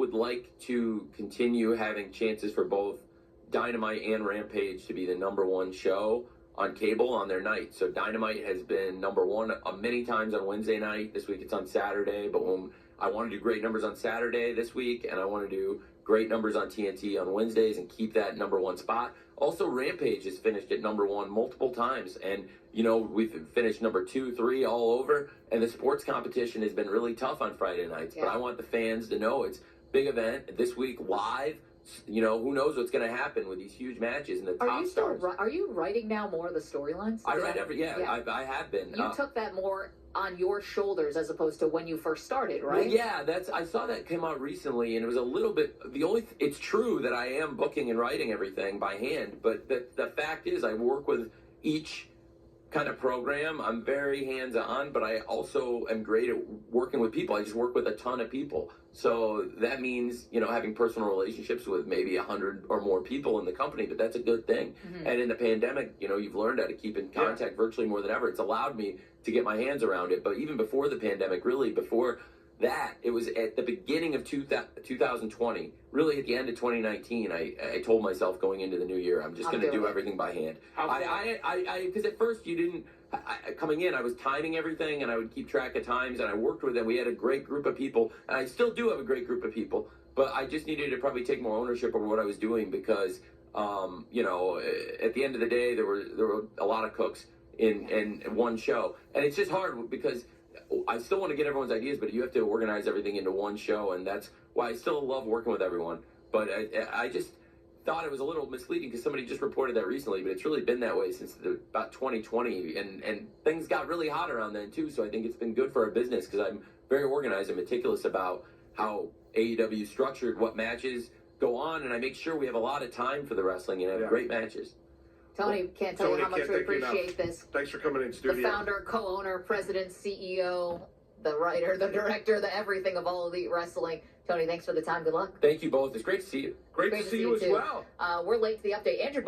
would like to continue having chances for both Dynamite and Rampage to be the #1 show on cable on their night. So Dynamite has been #1 many times on Wednesday night. This week it's on Saturday, but when I want to do great numbers on Saturday this week, and I want to do great numbers on TNT on Wednesdays and keep that #1 spot. Also, Rampage has finished at #1 multiple times, and we've finished #2, 3 all over, and the sports competition has been really tough on Friday nights. Yeah. But I want the fans to know it's a big event this week live. Who knows what's going to happen with these huge matches and the top stars. Are you writing now more of the storylines? I write I have been. You took that more on your shoulders as opposed to when you first started, right? Well, yeah, I saw that come out recently, and it was a little bit. It's true that I am booking and writing everything by hand, but the fact is, I work with each kind of program. I'm very hands-on, but I also am great at working with people. I just work with a ton of people. So that means, having personal relationships with maybe 100 or more people in the company, but that's a good thing. Mm-hmm. And in the pandemic, you've learned how to keep in contact virtually more than ever. It's allowed me to get my hands around it. But even before the pandemic, really before that, it was at the beginning of 2020, really at the end of 2019, I told myself going into the new year, I'm just going to do everything by hand. Because at first you didn't, coming in, I was timing everything, and I would keep track of times, and I worked with them. We had a great group of people, and I still do have a great group of people, but I just needed to probably take more ownership over what I was doing because, at the end of the day, there were a lot of cooks in one show, and it's just hard because I still want to get everyone's ideas, but you have to organize everything into one show, and that's why I still love working with everyone. But I just thought it was a little misleading because somebody just reported that recently, but it's really been that way since about 2020, and things got really hot around then too, so I think it's been good for our business because I'm very organized and meticulous about how AEW is structured, what matches go on, and I make sure we have a lot of time for the wrestling and have great matches. Tony, can't tell you how much we appreciate this. Thanks for coming in studio. The founder, co-owner, president, CEO, the writer, the director, the everything of All Elite Wrestling. Tony, thanks for the time. Good luck. Thank you both. It's great to see you. Great to see you as well. We're late to the update. Andrew